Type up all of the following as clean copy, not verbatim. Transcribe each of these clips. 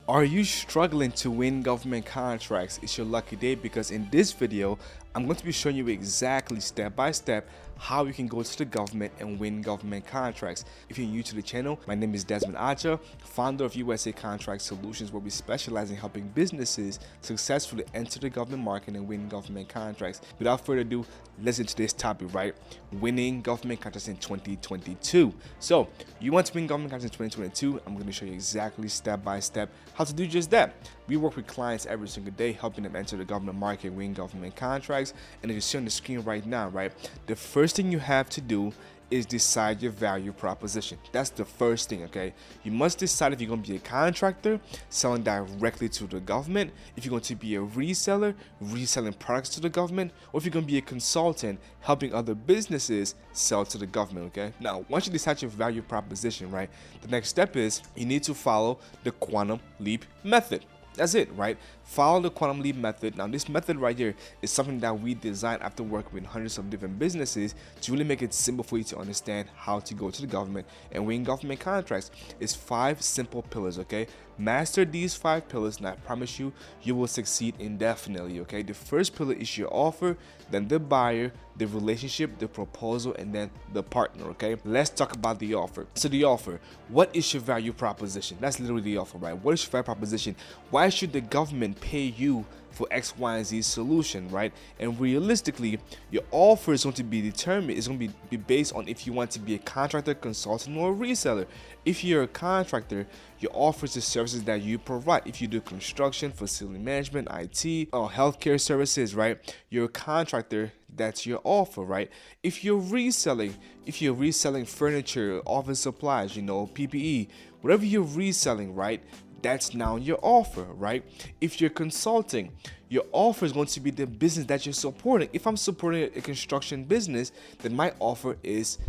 Are you struggling to win government contracts? It's your lucky day because in this video, I'm going to be showing you exactly step by step how you can go to the government and win government contracts. If you're new to the channel, my name is Desmond Acha, founder of USA Contract Solutions, where we specialize in helping businesses successfully enter the government market and win government contracts. Without further ado, let's into this topic, right? Winning government contracts in 2022. So you want to win government contracts in 2022, I'm going to show you exactly step by step how to do just that. We work with clients every single day, helping them enter the government market, win government contracts. And as you see on the screen right now, right, the first thing you have to do is decide your value proposition. That's the first thing, okay? You must decide if you're going to be a contractor, selling directly to the government, if you're going to be a reseller, reselling products to the government, or if you're going to be a consultant, helping other businesses sell to the government, okay? Now, once you decide your value proposition, right, the next step is you need to follow the quantum leap method. That's it, right? Follow the quantum leap method. Now, this method right here is something that we designed after working with hundreds of different businesses to really make it simple for you to understand how to go to the government and win government contracts. It's 5 simple pillars, okay? Master these 5 pillars, and I promise you, you will succeed indefinitely, okay? The first pillar is your offer, then the buyer, the relationship, the proposal, and then the partner, okay? Let's talk about the offer. So the offer, what is your value proposition? That's literally the offer, right? What is your value proposition? Why should the government pay you for X, Y, and Z solution, right? And realistically, your offer is going to be determined, it's going to be based on if you want to be a contractor, consultant, or a reseller. If you're a contractor, your offer is the services that you provide. If you do construction, facility management, IT, or healthcare services, right? You're a contractor, that's your offer, right? If you're reselling furniture, office supplies, PPE, whatever you're reselling, right? That's now your offer, right? If you're consulting, your offer is going to be the business that you're supporting. If I'm supporting a construction business, then my offer is,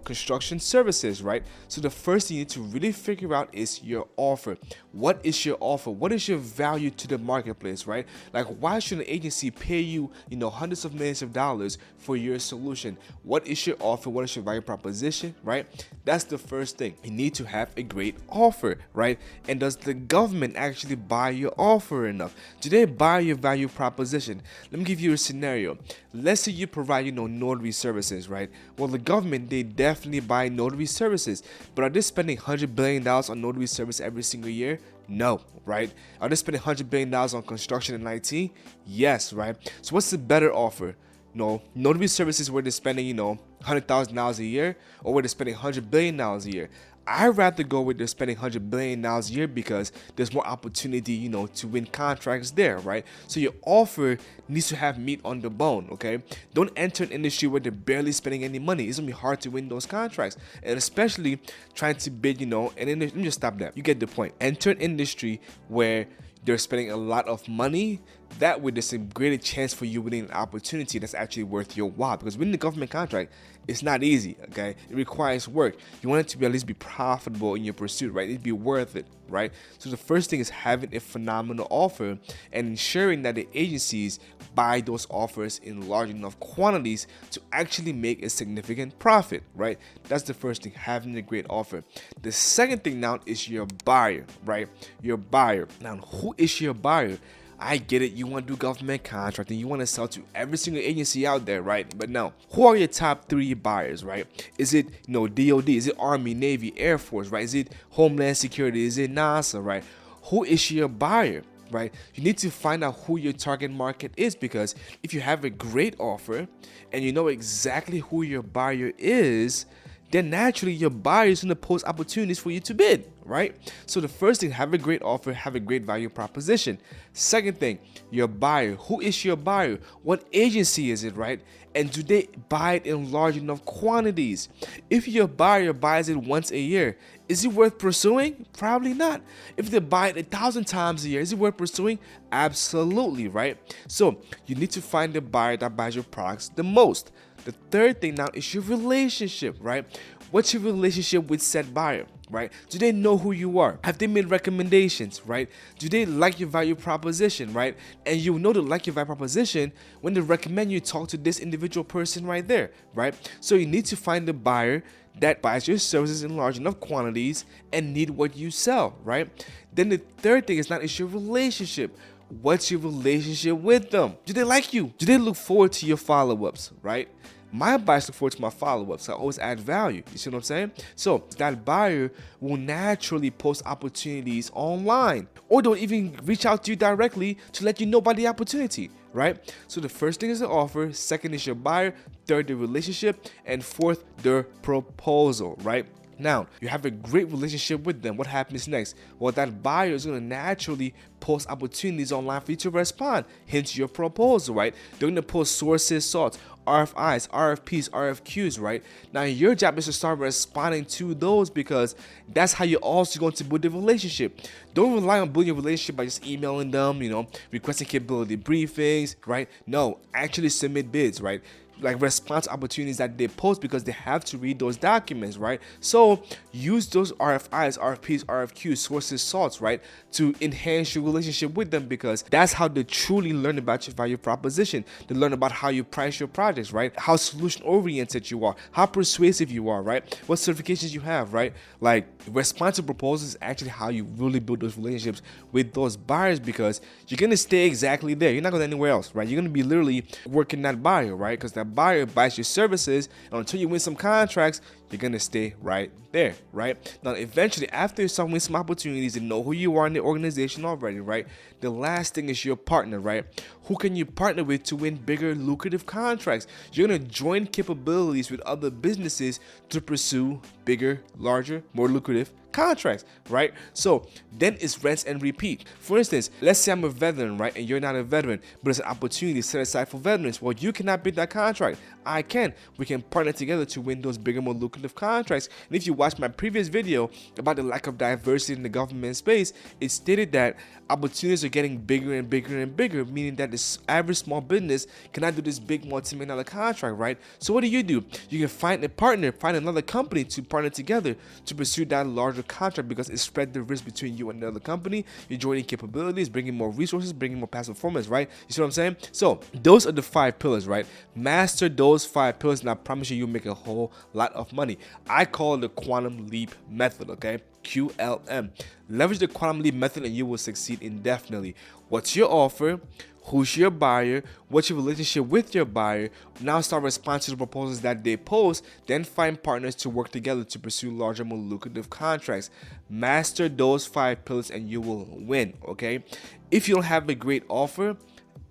construction services, right? So the first thing you need to really figure out is your offer. What is your offer? What is your value to the marketplace, right? Like, why should an agency pay you, hundreds of millions of dollars for your solution? What is your offer? What is your value proposition, right? That's the first thing. You need to have a great offer, right? And does the government actually buy your offer enough? Do they buy your value proposition? Let me give you a scenario. Let's say you provide, notary services, right? Well, the government, they definitely buy notary services, but are they spending $100 billion on notary service every single year? No, right? Are they spending $100 billion on construction and IT? Yes, right? So what's the better offer? Notary services where they're spending, $100,000 a year, or where they're spending $100 billion a year. I'd rather go with they're spending $100 billion a year because there's more opportunity, to win contracts there, right? So your offer needs to have meat on the bone, okay? Don't enter an industry where they're barely spending any money. It's gonna be hard to win those contracts, and especially trying to bid, and then let me just stop that. You get the point. Enter an industry where they're spending a lot of money. That way there's a greater chance for you winning an opportunity that's actually worth your while, because winning the government contract, it's not easy, okay? It requires work. You want it to be at least be profitable in your pursuit, right? It'd be worth it, right? So the first thing is having a phenomenal offer and ensuring that the agencies buy those offers in large enough quantities to actually make a significant profit, right? That's the first thing, having a great offer. The second thing now is your buyer, right? Your buyer. Now, who is your buyer? I get it, you want to do government contracting, you want to sell to every single agency out there, right? But now, who are your top 3 buyers, right? Is it, DOD? Is it Army, Navy, Air Force, right? Is it Homeland Security? Is it NASA, right? Who is your buyer, right? You need to find out who your target market is, because if you have a great offer and you know exactly who your buyer is, then naturally your buyer is going to post opportunities for you to bid, right? So the first thing, have a great offer, have a great value proposition. Second thing, your buyer. Who is your buyer? What agency is it, right? And do they buy it in large enough quantities? If your buyer buys it once a year, is it worth pursuing? Probably not. If they buy it 1,000 times a year, is it worth pursuing? Absolutely, right? So you need to find the buyer that buys your products the most. The third thing now is your relationship, right? What's your relationship with said buyer, right? Do they know who you are? Have they made recommendations, right? Do they like your value proposition, right? And you know they like your value proposition when they recommend you talk to this individual person right there, right? So you need to find the buyer that buys your services in large enough quantities and need what you sell, right? Then the third thing is your relationship. What's your relationship with them? Do they like you? Do they look forward to your follow-ups, right? My buyers look forward to my follow-ups. I always add value. You see what I'm saying? So that buyer will naturally post opportunities online, or they'll even reach out to you directly to let you know about the opportunity, right? So the first thing is the offer, second is your buyer, third the relationship, and fourth the proposal, right? Now, you have a great relationship with them. What happens next? Well, that buyer is going to naturally post opportunities online for you to respond. Hence your proposal, right? They're going to post sources, sought, RFIs, RFPs, RFQs, right? Now, your job is to start responding to those because that's how you're also going to build the relationship. Don't rely on building a relationship by just emailing them, requesting capability briefings, right? No, actually submit bids, right? Like response opportunities that they post because they have to read those documents, right? So use those RFIs, RFPs, RFQs, sources, sorts, right, to enhance your relationship with them because that's how they truly learn about your value proposition. They learn about how you price your projects, right? How solution oriented you are, how persuasive you are, right? What certifications you have, right? Like responsive proposals is actually how you really build those relationships with those buyers because you're gonna stay exactly there. You're not going anywhere else, right? You're gonna be literally working that buyer, right? Because that buyer buys your services, and until you win some contracts, you're gonna stay right there, right? Now, eventually, after you start winning some opportunities and know who you are in the organization already, right? The last thing is your partner, right? Who can you partner with to win bigger, lucrative contracts? You're gonna join capabilities with other businesses to pursue bigger, larger, more lucrative contracts, right? So then it's rinse and repeat. For instance, let's say I'm a veteran, right? And you're not a veteran, but it's an opportunity set aside for veterans. Well, you cannot bid that contract. I can. We can partner together to win those bigger, more lucrative contracts. And if you watch my previous video about the lack of diversity in the government space, it stated that opportunities are getting bigger and bigger and bigger, meaning that this average small business cannot do this big multi-million dollar contract, right? So what do? You can find a partner, find another company to partner together to pursue that larger contract because it spread the risk between you and the other company. You're joining capabilities, bringing more resources, bringing more past performance, right? You see what I'm saying? So those are the 5 pillars, right? Master those 5 pillars and I promise you'll make a whole lot of money. I call it the quantum leap method, okay? QLM. Leverage the quantum leap method and you will succeed indefinitely. What's your offer? Who's your buyer? What's your relationship with your buyer? Now start responding to the proposals that they post. Then find partners to work together to pursue larger, more lucrative contracts. Master those 5 pillars and you will win, okay? If you don't have a great offer,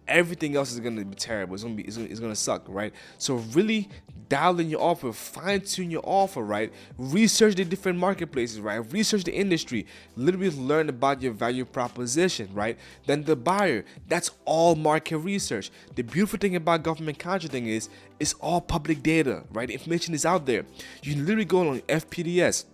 everything else is going to be terrible. It's going to suck, right? So really dial in your offer, fine tune your offer, right? Research the different marketplaces, right? Research the industry, literally learn about your value proposition, right? Then the buyer, that's all market research. The beautiful thing about government contracting is it's all public data, right? Information is out there. You literally go on FPDS,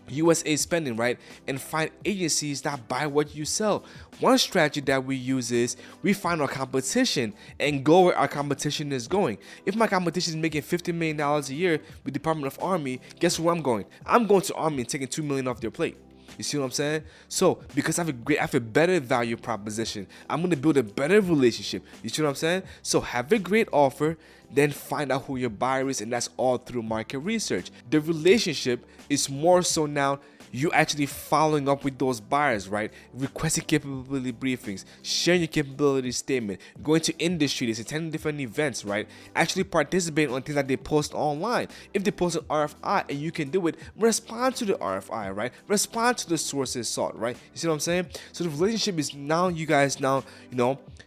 USA spending, right, and find agencies that buy what you sell. One strategy that we use is we find our competition and go where our competition is going. If my competition is making $50 million a year with Department of Army, guess where I'm going? I'm going to Army and taking $2 million off their plate. You see what I'm saying? So because I have a better value proposition, I'm gonna build a better relationship. You see what I'm saying? So have a great offer, then find out who your buyer is, and that's all through market research. The relationship is more so now you actually following up with those buyers, right? Requesting capability briefings, sharing your capability statement, going to industry days, attending different events, right? Actually participating on things that they post online. If they post an RFI and you can do it, respond to the RFI, right? Respond to the sources sought, right? You see what I'm saying? So the relationship is now you guys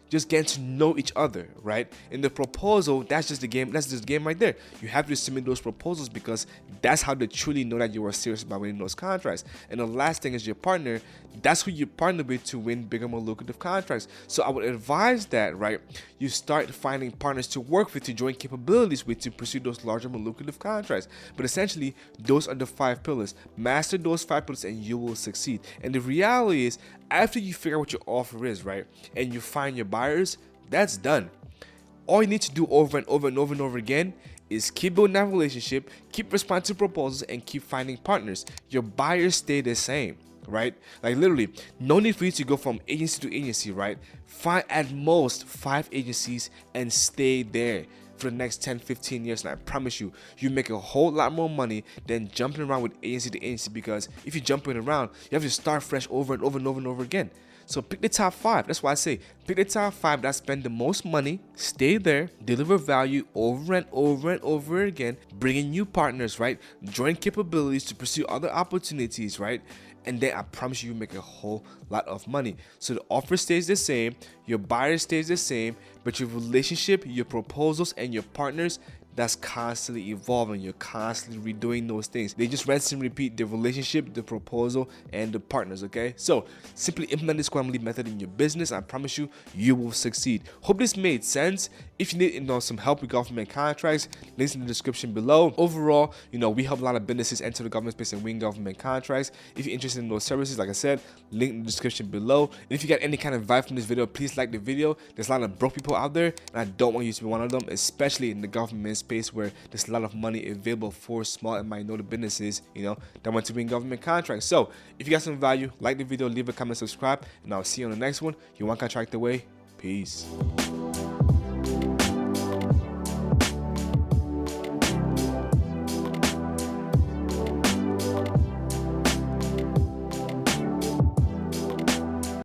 just getting to know each other, right? In the proposal, that's just the game. That's just the game right there. You have to submit those proposals because that's how they truly know that you are serious about winning those contracts. And the last thing is your partner. That's who you partner with to win bigger, more lucrative contracts. So I would advise that, right? You start finding partners to work with, to join capabilities with, to pursue those larger, more lucrative contracts. But essentially, those are the 5 pillars. Master those 5 pillars and you will succeed. And the reality is, after you figure out what your offer is, right, and you find your buyers, that's done. All you need to do over and over and over and over again is keep building that relationship, keep responding to proposals, and keep finding partners. Your buyers stay the same, right? Like literally, no need for you to go from agency to agency, right? Find at most 5 agencies and stay there for the next 10-15 years, and I promise you, you make a whole lot more money than jumping around with agency to agency, because if you're jumping around, you have to start fresh over and over and over and over again. So pick the top 5. That's why I say pick the top 5 that spend the most money, stay there, deliver value over and over and over again, bring in new partners, right? Join capabilities to pursue other opportunities, right? And then I promise you make a whole lot of money. So the offer stays the same, your buyer stays the same, but your relationship, your proposals, and your partners, that's constantly evolving. You're constantly redoing those things. They just rinse and repeat: the relationship, the proposal, and the partners. Okay, so simply implement this quarterly method in your business. I promise you, you will succeed. Hope this made sense. If you need some help with government contracts, links in the description below. Overall, we help a lot of businesses enter the government space and win government contracts. If you're interested in those services, like I said, link in the description below. And if you got any kind of vibe from this video, please like the video. There's a lot of broke people out there, and I don't want you to be one of them, especially in the government space where there's a lot of money available for small and minority businesses, that want to win government contracts. So if you got some value, like the video, leave a comment, subscribe, and I'll see you on the next one. You want contract away. Peace.